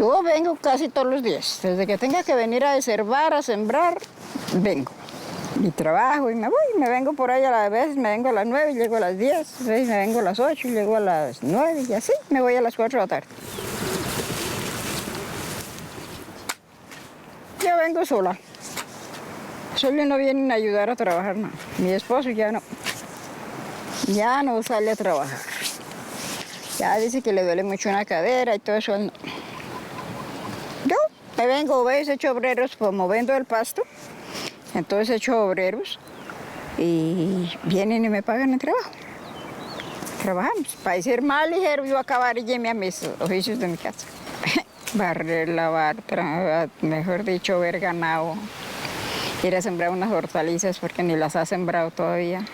Yo vengo casi todos los días. Desde que tenga que venir a desherbar, a sembrar, vengo. Y trabajo y me voy. Me vengo por ahí a veces, me vengo a las 9 y llego a las 10. A veces me vengo a las 8 y llego a las 9 y así me voy a las 4 de la tarde. Yo vengo sola. Solo no vienen a ayudar a trabajar, no. Mi esposo ya no. Ya no sale a trabajar. Ya dice que le duele mucho una cadera y todo eso. No. Yo me vengo, ¿ves? He hecho obreros como vendo el pasto. Entonces he hecho obreros y vienen y me pagan el trabajo. Trabajamos. Para ser más ligero, yo acabar y lleme a mis oficios de mi casa. Barrer, lavar, mejor dicho, ver ganado. Ir a sembrar unas hortalizas porque ni las ha sembrado todavía.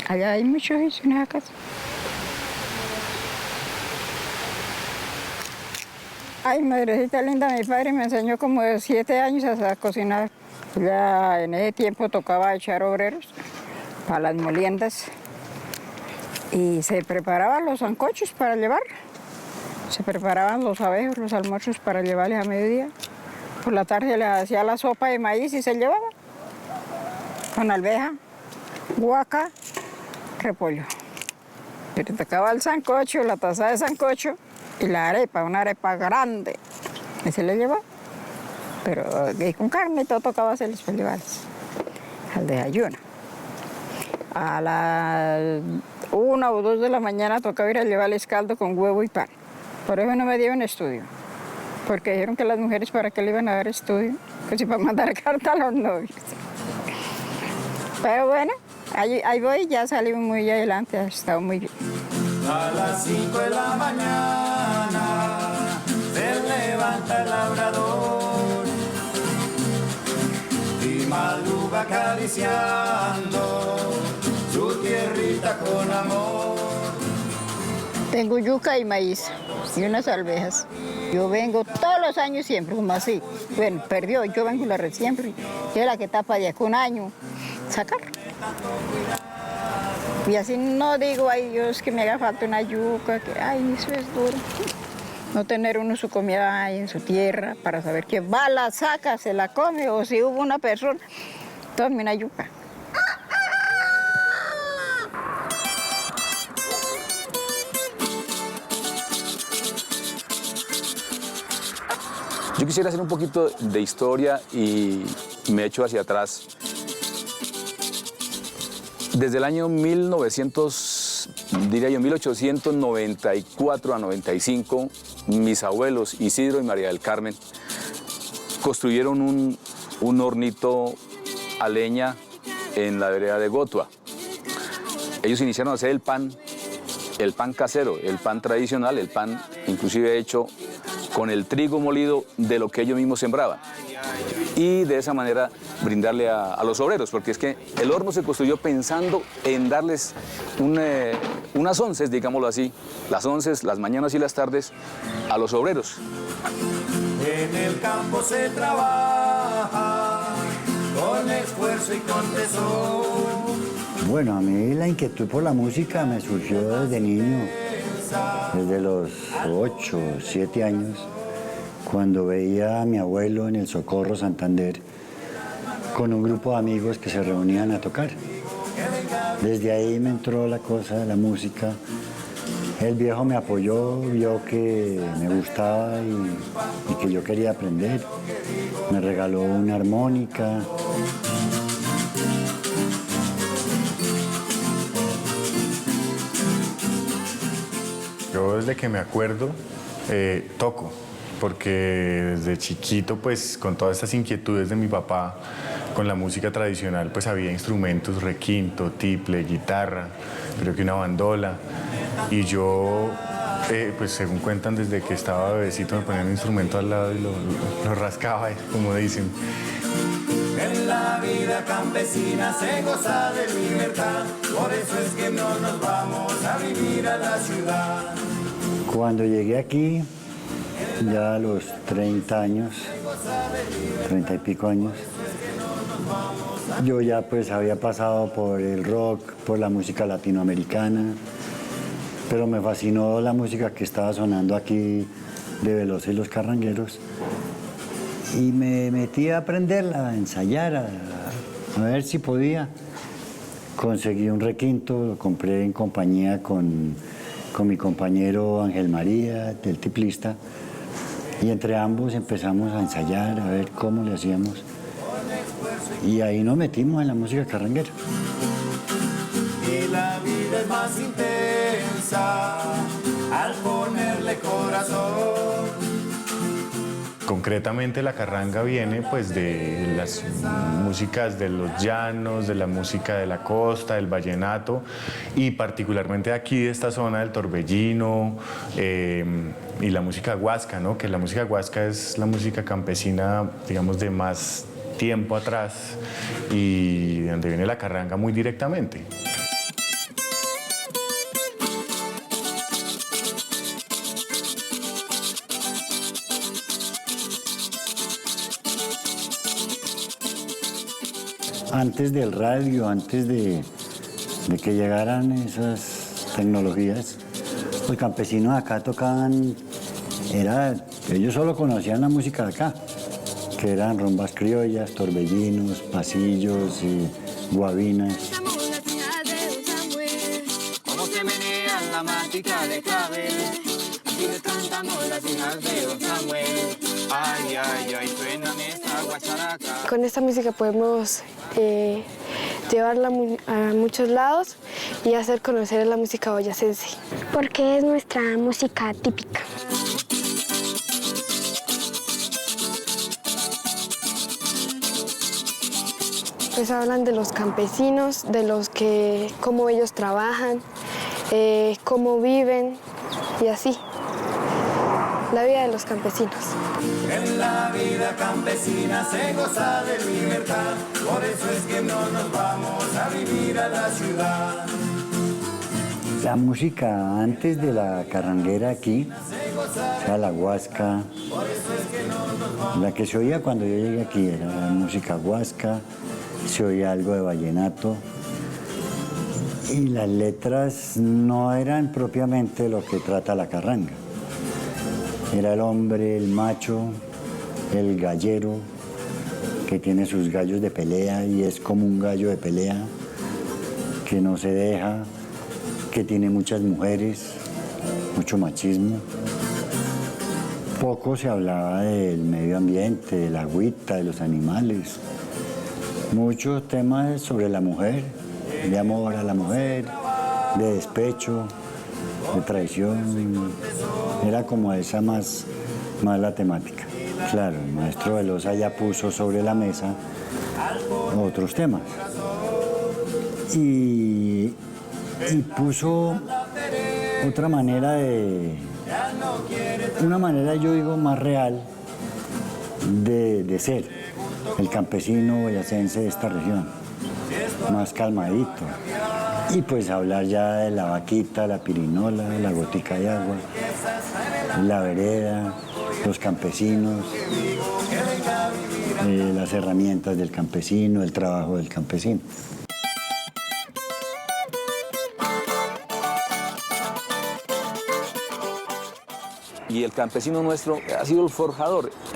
Allá hay mucho oficio en esa casa. Ay, madrecita linda, mi padre me enseñó como de 7 años a cocinar. Ya en ese tiempo tocaba echar obreros para las moliendas y se preparaban los sancochos para llevar. Se preparaban los abejos, los almuerzos para llevarles a mediodía. Por la tarde les hacía la sopa de maíz y se llevaba con alveja, guaca, repollo. Pero tocaba el sancocho, la taza de sancocho y la arepa, una arepa grande. Y se le llevaba. Pero con carne y todo tocaba hacer los festivales, al desayuno. A las 1 o 2 de la mañana tocaba ir a llevarles caldo con huevo y pan. Por eso no me dieron estudio, porque dijeron que las mujeres para qué le iban a dar estudio, pues si para mandar carta a los novios. Pero bueno, ahí voy, ya salí muy adelante, ha estado muy bien. A las 5 de la mañana se levanta el labrador y madruga acariciando su tierrita con amor. Tengo yuca y maíz y unas alvejas. Yo vengo todos los años siempre, como así. Bueno, perdió, yo vengo la red siempre. Yo la que tapa de aquí un año, sacar. Y así no digo, ay Dios, que me haga falta una yuca, que ay, eso es duro. No tener uno su comida ahí en su tierra para saber que va, la saca, se la come, o si hubo una persona, tome una yuca. Yo quisiera hacer un poquito de historia y me echo hacia atrás. Desde el año 1894 a 95, mis abuelos Isidro y María del Carmen construyeron un hornito a leña en la vereda de Gotua. Ellos iniciaron a hacer el pan casero, el pan tradicional, el pan inclusive hecho con el trigo molido de lo que ellos mismos sembraban. Y de esa manera brindarle a los obreros, porque es que el horno se construyó pensando en darles unas onces, digámoslo así, las onces, las mañanas y las tardes, a los obreros. En el campo se trabaja con esfuerzo y con tesón. Bueno, a mí la inquietud por la música me surgió desde niño, desde los 8 o 7 años, cuando veía a mi abuelo en el Socorro Santander con un grupo de amigos que se reunían a tocar. Desde ahí me entró la cosa de la música. El viejo me apoyó, vio que me gustaba y que yo quería aprender. Me regaló una armónica. Yo desde que me acuerdo toco, porque desde chiquito pues con todas estas inquietudes de mi papá con la música tradicional pues había instrumentos, requinto, tiple, guitarra, creo que una bandola y yo pues según cuentan desde que estaba bebecito me ponían un instrumento al lado y lo rascaba, como dicen. En la vida campesina se goza de libertad, por eso es que no nos vamos a vivir a la ciudad. Cuando llegué aquí, ya a los 30 años, 30 y pico años, yo ya pues había pasado por el rock, por la música latinoamericana, pero me fascinó la música que estaba sonando aquí de Velosa y los Carrangueros. Y me metí a aprenderla, a ensayar, a ver si podía. Conseguí un requinto, lo compré en compañía con mi compañero Ángel María, del tiplista, y entre ambos empezamos a ensayar, a ver cómo le hacíamos. Y ahí nos metimos en la música carranguera. Y la vida es más intensa al ponerle corazón. Concretamente la carranga viene pues de las músicas de los llanos, de la música de la costa, del vallenato y particularmente aquí de esta zona del Torbellino y la música huasca, ¿no? Que la música huasca es la música campesina, digamos, de más tiempo atrás y de donde viene la carranga muy directamente. Antes del radio, antes de que llegaran esas tecnologías, los campesinos acá tocaban, ellos solo conocían la música de acá, que eran rumbas criollas, torbellinos, pasillos y guabinas. Cómo se menean la mática de clavel, así le cantamos las hijas de don Samuel. Ay, ay, ay, suena esta guacharaca. Con esta música podemos llevarla a muchos lados y hacer conocer la música boyacense. Porque es nuestra música típica. Pues hablan de los campesinos, cómo ellos trabajan, cómo viven y así. La vida de los campesinos. En la vida campesina se goza de libertad, por eso es que no nos vamos a vivir a la ciudad. La música antes de la carranguera aquí, o sea, la huasca, la que se oía cuando yo llegué aquí era la música huasca, se oía algo de vallenato y las letras no eran propiamente lo que trata la carranga. Era el hombre, el macho, el gallero, que tiene sus gallos de pelea y es como un gallo de pelea, que no se deja, que tiene muchas mujeres, mucho machismo. Poco se hablaba del medio ambiente, de la agüita, de los animales. Muchos temas sobre la mujer, de amor a la mujer, de despecho, de traición. Era como esa más la temática. Claro, el maestro Velosa ya puso sobre la mesa otros temas. Y puso otra manera una manera yo digo más real de ser el campesino boyacense de esta región, más calmadito. Y pues hablar ya de la vaquita, la pirinola, la gotica de agua, la vereda, los campesinos, las herramientas del campesino, el trabajo del campesino. Y el campesino nuestro ha sido el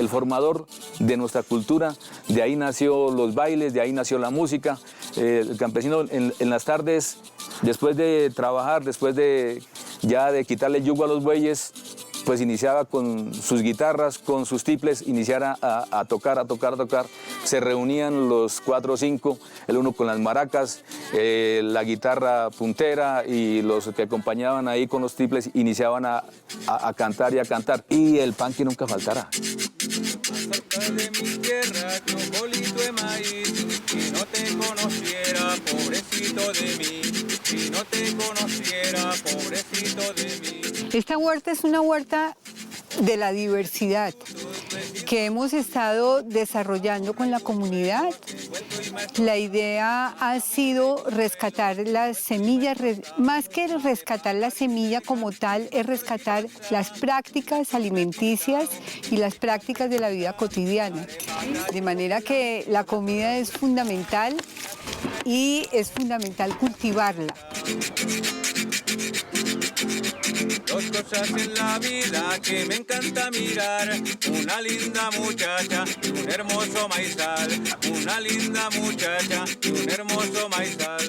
formador de nuestra cultura. De ahí nació los bailes, de ahí nació la música. El campesino en las tardes, después de trabajar, después de quitarle el yugo a los bueyes, pues iniciaba con sus guitarras, con sus tiples, iniciara a tocar. Se reunían los 4 o 5, el uno con las maracas, la guitarra puntera y los que acompañaban ahí con los tiples iniciaban a cantar y a cantar. Y el pan que nunca faltara. Acerca de mi tierra, chocolito de maíz, si no te conociera, pobrecito de mí, si no te conociera, pobrecito de mí. Esta huerta es una huerta de la diversidad que hemos estado desarrollando con la comunidad. La idea ha sido rescatar las semillas, más que rescatar la semilla como tal, es rescatar las prácticas alimenticias y las prácticas de la vida cotidiana. De manera que la comida es fundamental y es fundamental cultivarla. dos cosas en la vida que me encanta mirar. Una linda muchacha y un hermoso maizal. Una linda muchacha y un hermoso maizal.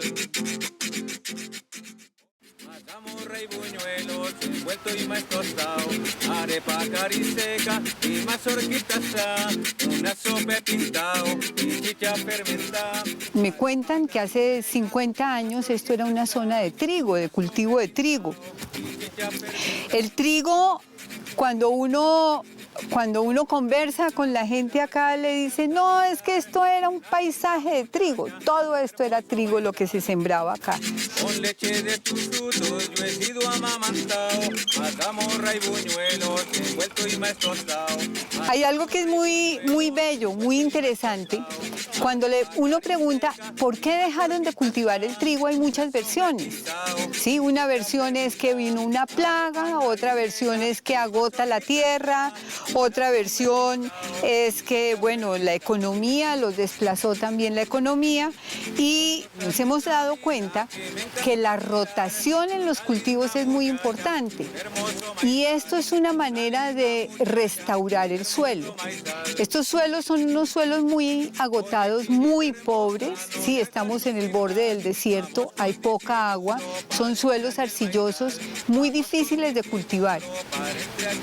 Mazamorra y buñuelos, envuelto y más tostado, arepa cariseca y mazorquita asá, una sopa pintado y chicha fermentada. Me cuentan que hace 50 años esto era una zona de trigo, de cultivo de trigo. El trigo, cuando uno conversa con la gente acá, le dice, no, es que esto era un paisaje de trigo. Todo esto era trigo lo que se sembraba acá. Con leche de tus frutos yo he sido amamantado, mazamorra y buñuelos, envuelto y más tostado. Hay algo que es muy bello, muy interesante. Cuando uno pregunta por qué dejaron de cultivar el trigo, hay muchas versiones. ¿Sí? Una versión es que vino una plaga, otra versión es que agota la tierra, otra versión es que, bueno, la economía los desplazó también la economía, y nos hemos dado cuenta que la rotación en los cultivos es muy importante. Y esto es una manera de restaurar el suelo. Estos suelos son unos suelos muy agotados, muy pobres. Sí, estamos en el borde del desierto, hay poca agua, son suelos arcillosos, muy difíciles de cultivar.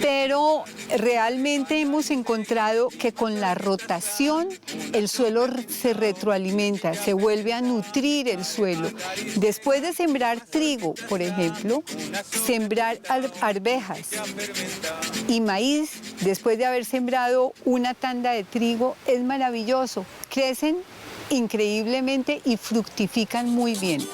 Pero realmente hemos encontrado que con la rotación el suelo se retroalimenta, se vuelve a nutrir el suelo. Después de sembrar trigo, por ejemplo, sembrar arvejas y maíz, después de haber sembrado una tanda de trigo, es maravilloso. Crecen increíblemente y fructifican muy bien.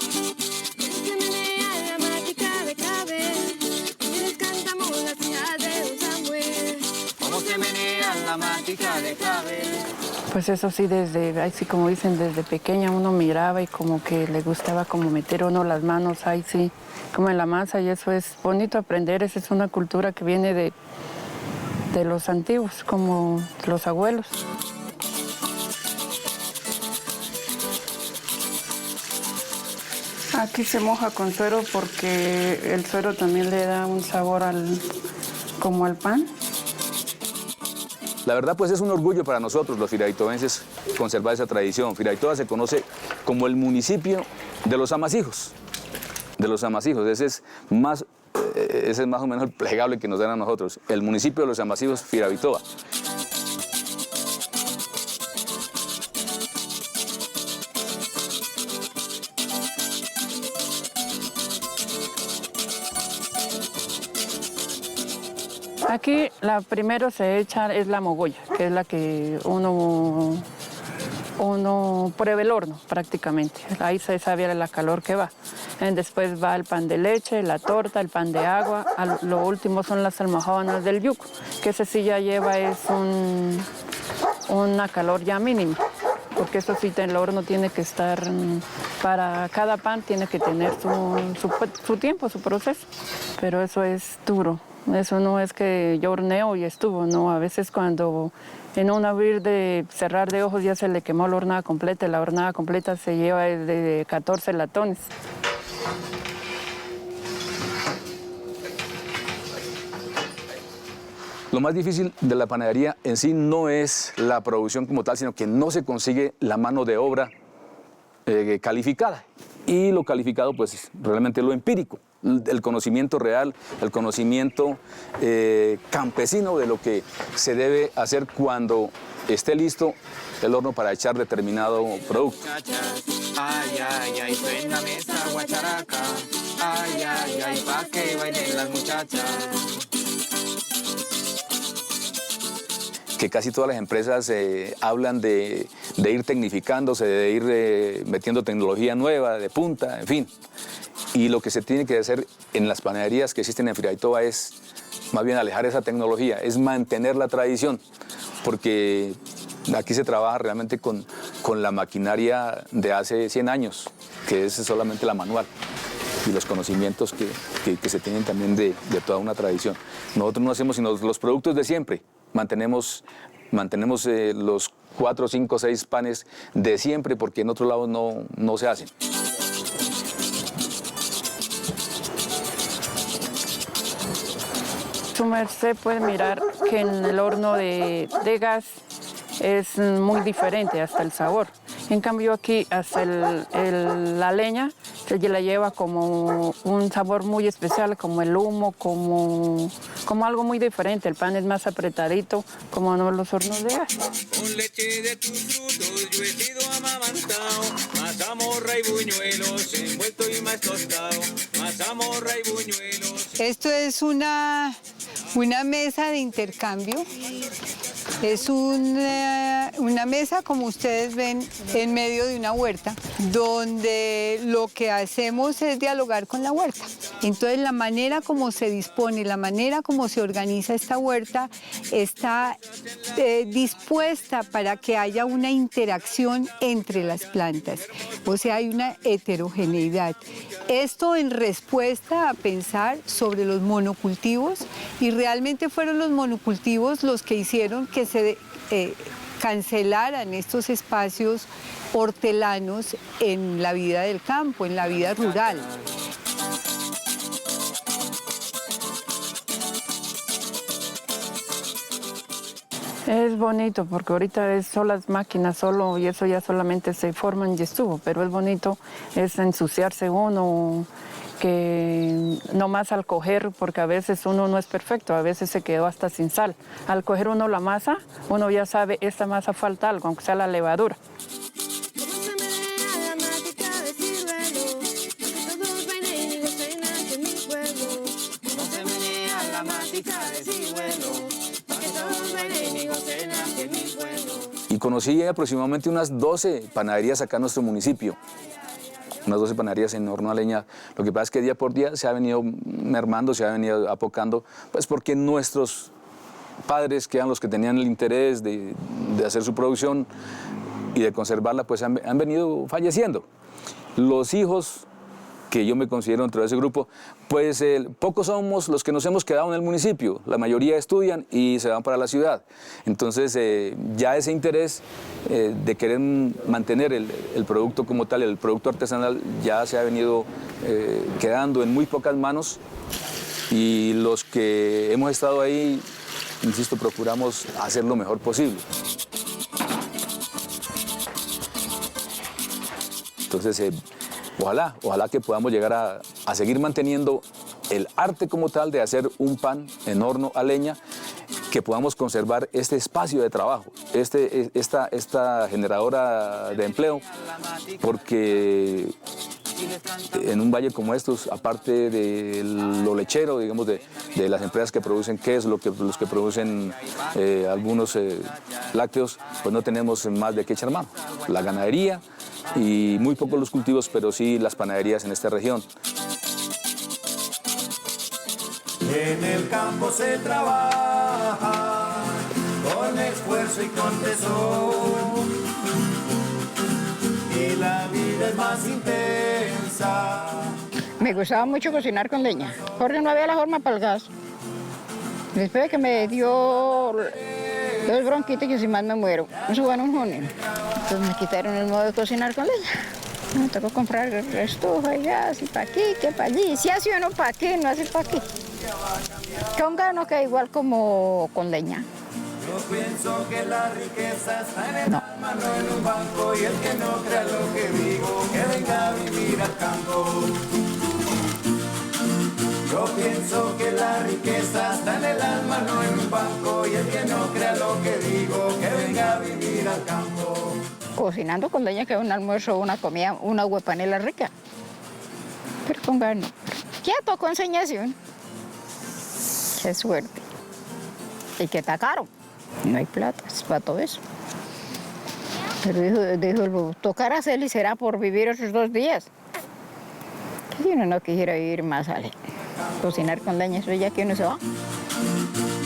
Pues eso sí, desde, así como dicen, desde pequeña uno miraba y como que le gustaba como meter uno las manos ahí sí, como en la masa, y eso es bonito aprender. Esa es una cultura que viene de los antiguos, como los abuelos. Aquí se moja con suero porque el suero también le da un sabor como al pan. La verdad, pues es un orgullo para nosotros, los firaitovenses, conservar esa tradición. Firaitoa se conoce como el municipio de los amasijos. Ese es más o menos el plegable que nos dan a nosotros. El municipio de los amasijos, Firavitoa. Aquí la primero se echa es la mogolla, que es la que uno prueba el horno prácticamente. Ahí se sabe la calor que va. Después va el pan de leche, la torta, el pan de agua. Lo último son las almojábanas del yuco, que ese sí ya lleva es una calor ya mínima. Porque eso sí, el horno tiene que estar, para cada pan tiene que tener su tiempo, su proceso. Pero eso es duro. Eso no es que yo horneo y estuvo, no. A veces cuando en un abrir de cerrar de ojos ya se le quemó la hornada completa. La hornada completa se lleva de 14 latones. Lo más difícil de la panadería en sí no es la producción como tal, sino que no se consigue la mano de obra calificada. Y lo calificado, pues, realmente es lo empírico, el conocimiento real, el conocimiento campesino de lo que se debe hacer cuando esté listo el horno para echar determinado producto. Ay, ay, ay, suéname esa guacharaca. Ay, ay, ay, pa' que bailen las muchachas. Que casi todas las empresas hablan de ir tecnificándose, de ir metiendo tecnología nueva, de punta, en fin. Y lo que se tiene que hacer en las panaderías que existen en Firavitoa es más bien alejar esa tecnología, es mantener la tradición, porque aquí se trabaja realmente con la maquinaria de hace 100 años, que es solamente la manual, y los conocimientos que se tienen también de toda una tradición. Nosotros no hacemos sino los productos de siempre. Mantenemos los 4, 5, 6 panes de siempre, porque en otros lados no se hacen. Su merced puede mirar que en el horno de gas es muy diferente hasta el sabor. En cambio aquí hasta la leña se la lleva como un sabor muy especial, como el humo, como algo muy diferente. El pan es más apretadito, como no los hornos de gas. Con leche de tus frutos yo he sido amamantado, mazamorra y buñuelos envuelto y más tostado, mazamorra y buñuelos. Esto es una mesa de intercambio. Es una mesa, como ustedes ven, en medio de una huerta, donde lo que hacemos es dialogar con la huerta. Entonces, la manera como se dispone, la manera como se organiza esta huerta está dispuesta para que haya una interacción entre las plantas. O sea, hay una heterogeneidad. Esto en respuesta a pensar sobre los monocultivos, y realmente fueron los monocultivos los que hicieron que se cancelaran estos espacios hortelanos en la vida del campo, en la vida rural. Es bonito porque ahorita es solo las máquinas solo y eso ya solamente se forman y estuvo, pero es bonito, es ensuciarse uno, que nomás al coger, porque a veces uno no es perfecto, a veces se quedó hasta sin sal. Al coger uno la masa, uno ya sabe, esta masa falta algo, aunque sea la levadura. Y conocí aproximadamente unas 12 panaderías acá en nuestro municipio. Unas 12 panaderías en horno a leña. Lo que pasa es que día por día se ha venido mermando, se ha venido apocando, pues porque nuestros padres, que eran los que tenían el interés de hacer su producción y de conservarla, pues han venido falleciendo. Los hijos, que yo me considero dentro de ese grupo, pues pocos somos los que nos hemos quedado en el municipio. La mayoría estudian y se van para la ciudad. Entonces ya ese interés de querer mantener el producto como tal, el producto artesanal, ya se ha venido quedando en muy pocas manos, y los que hemos estado ahí, insisto, procuramos hacer lo mejor posible. Entonces, ojalá que podamos llegar a seguir manteniendo el arte como tal de hacer un pan en horno a leña, que podamos conservar este espacio de trabajo, esta generadora de empleo, porque en un valle como estos, aparte de lo lechero, digamos, de las empresas que producen queso, los que producen algunos lácteos, pues no tenemos más de qué echar mano. La ganadería y muy pocos los cultivos, pero sí las panaderías en esta región. En el campo se trabaja con esfuerzo y con tesón, y la vida es más intensa. Me gustaba mucho cocinar con leña, porque no había la forma para el gas. Después de que me dio dos bronquitis, que si más me muero, eso fue en un junio. Entonces me quitaron el modo de cocinar con leña. Me tocó comprar estufa y gas, y para aquí, que para allí. Si hace uno para aquí, no hace para aquí. Con gas no queda igual como con leña. Yo pienso que la riqueza está en el alma, no en un banco, y el que no crea lo que digo, que venga a vivir al campo. Yo pienso que la riqueza está en el alma, no en un banco, y el que no crea lo que digo, que venga a vivir al campo. Cocinando con leña, que es un almuerzo, una comida, una huepanela rica. Pero con gas no. Ya tocó enseñación. Qué suerte. Y que está caro. No hay plata para todo eso. Pero dijo, tocar hacer y será por vivir otros 2 días. Que si uno no quisiera vivir más, Ale. Cocinar con leña, eso ya que uno se va.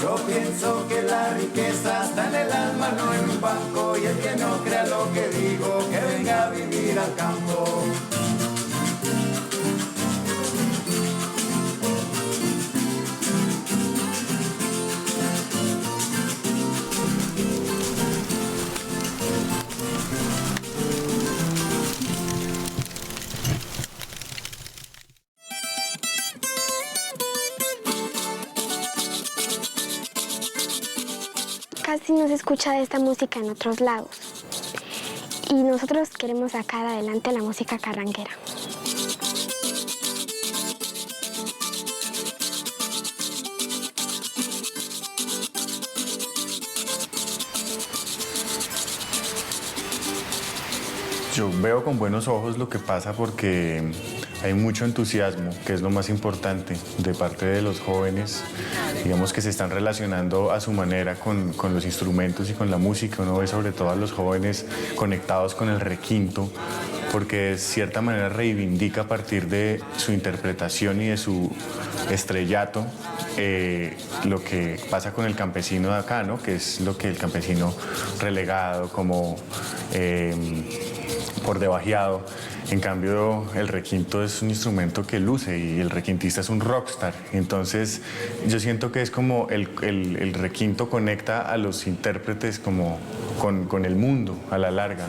Yo pienso que la riqueza está en el alma, no en un banco, y el que no crea lo que digo, que venga a vivir al campo. casi no se escucha de esta música en otros lados. Y nosotros queremos sacar adelante la música carranguera. Yo veo con buenos ojos lo que pasa porque hay mucho entusiasmo, que es lo más importante, de parte de los jóvenes, digamos que se están relacionando a su manera con los instrumentos y con la música. Uno ve sobre todo a los jóvenes conectados con el requinto, porque de cierta manera reivindica a partir de su interpretación y de su estrellato lo que pasa con el campesino de acá, ¿no? Que es lo que el campesino relegado, como por debajeado. En cambio, el requinto es un instrumento que luce y el requintista es un rockstar. Entonces, yo siento que es como el requinto conecta a los intérpretes como con el mundo a la larga.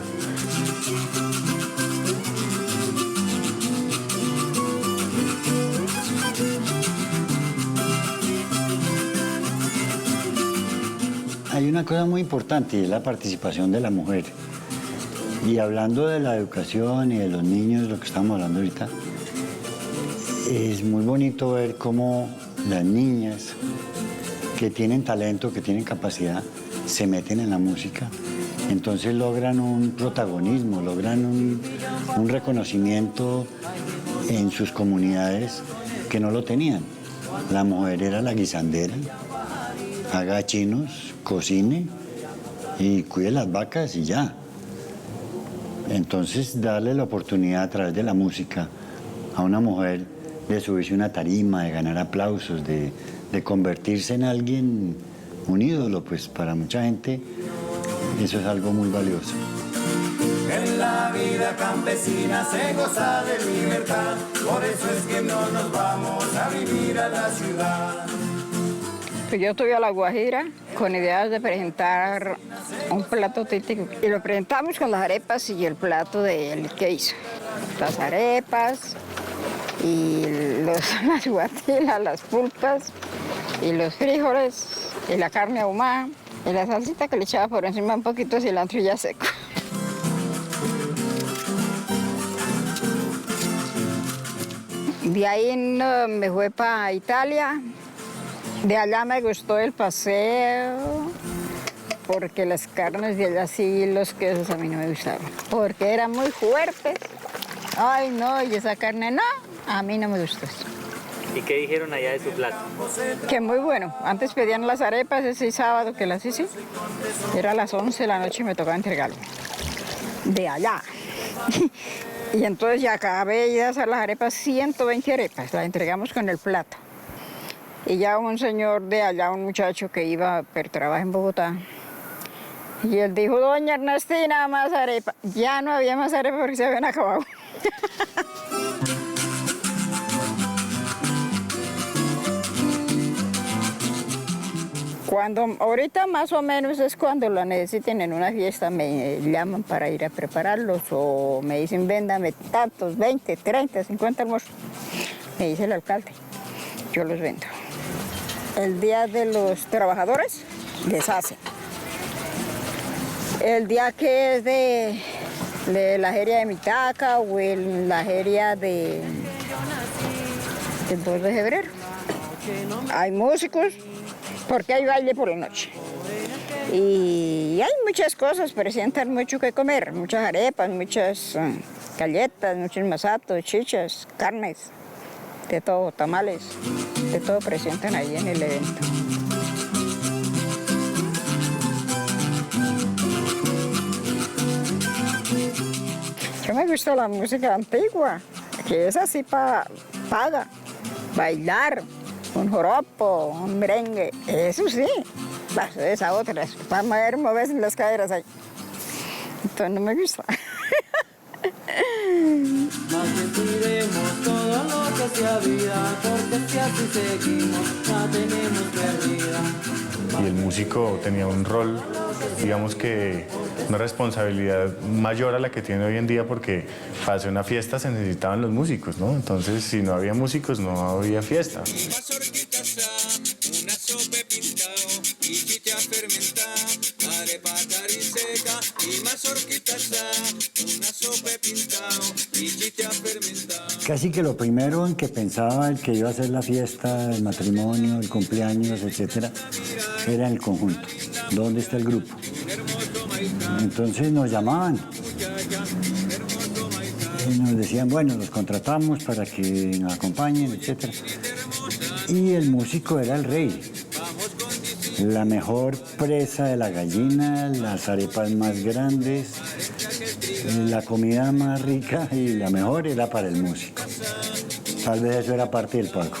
Hay una cosa muy importante y es la participación de la mujer. Y hablando de la educación y de los niños, lo que estamos hablando ahorita, es muy bonito ver cómo las niñas que tienen talento, que tienen capacidad, se meten en la música. Entonces logran un protagonismo, logran un reconocimiento en sus comunidades que no lo tenían. La mujer era la guisandera, haga chinos, cocine y cuide las vacas y ya. Entonces, darle la oportunidad a través de la música a una mujer de subirse a una tarima, de ganar aplausos, de convertirse en alguien, un ídolo, pues para mucha gente eso es algo muy valioso. En la vida campesina se goza de libertad, por eso es que no nos vamos a vivir a la ciudad. Yo estuve a La Guajira con ideas de presentar un plato típico y lo presentamos con las arepas y el plato de él que hizo. Las arepas y las guatilas, las pulpas y los frijoles y la carne ahumada y la salsita que le echaba por encima un poquito de cilantro ya seco. De ahí me fui para Italia. De allá me gustó el paseo, porque las carnes de allá sí, los quesos a mí no me gustaban, porque eran muy fuertes. Ay, no, y esa carne no, a mí no me gustó eso. ¿Y qué dijeron allá de su plato? Que muy bueno. Antes pedían las arepas ese sábado que las hice. Era a las 11 de la noche y me tocaba entregarlo. De allá. Y entonces ya acabé de hacer las arepas, 120 arepas, las entregamos con el plato. Y ya un señor de allá, un muchacho que iba, pero trabaja en Bogotá, y él dijo, doña Ernestina, más arepa. Ya no había más arepa porque se habían acabado. Ahorita más o menos es cuando lo necesiten en una fiesta, me llaman para ir a prepararlos o me dicen, véndame tantos, 20, 30, 50 almuerzos. Me dice el alcalde, yo los vendo. El día de los trabajadores, les hacen. El día que es de la feria de Mitaca o la feria del 2 de febrero. Hay músicos, porque hay baile por la noche. Y hay muchas cosas, presentan mucho que comer, muchas arepas, muchas galletas, muchos masatos, chichas, carnes. De todo, tamales, de todo presentan ahí en el evento. Yo me gusta la música antigua, que es así paga, bailar, un joropo, un merengue, eso sí, esa otra, para moverse las caderas ahí. Entonces no me gusta. Más que cuidemos todo lo que sea vida, porque si así seguimos, la tenemos perdida. Y el músico tenía un rol, digamos que una responsabilidad mayor a la que tiene hoy en día, porque para hacer una fiesta se necesitaban los músicos, ¿no? Entonces, si no había músicos, no había fiesta. Una sopa de pescado y y chicha fermentada, arepa cariseca y mazorquita asada, una sopa pintado y chicha fermentada. Casi que lo primero en que pensaba el que iba a hacer la fiesta, el matrimonio, el cumpleaños, etcétera, era el conjunto. ¿Dónde está el grupo? Entonces nos llamaban y nos decían, bueno, los contratamos para que nos acompañen, etcétera. Y el músico era el rey. La mejor presa de la gallina, las arepas más grandes, la comida más rica y la mejor era para el músico. Tal vez eso era parte del pago.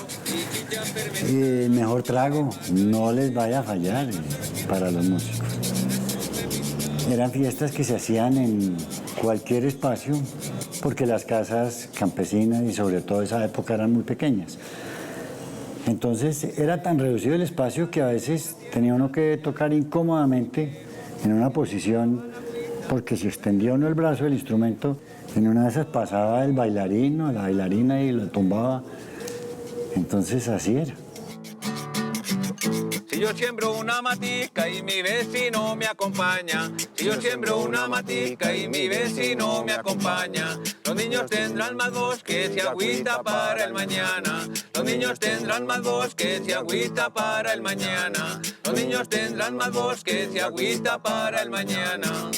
Y el mejor trago no les vaya a fallar para los músicos. Eran fiestas que se hacían en cualquier espacio porque las casas campesinas y sobre todo esa época eran muy pequeñas. Entonces era tan reducido el espacio que a veces tenía uno que tocar incómodamente en una posición porque si extendía uno el brazo del instrumento, en una de esas pasaba el bailarín o la bailarina y lo tumbaba. Entonces así era. Si yo siembro una matica y mi vecino me acompaña, si yo siembro una matica y mi vecino me acompaña, los niños tendrán más bosques y agüita para el mañana. Los niños tendrán más bosques y agüita para el mañana. Los niños tendrán más bosques y agüita para el mañana.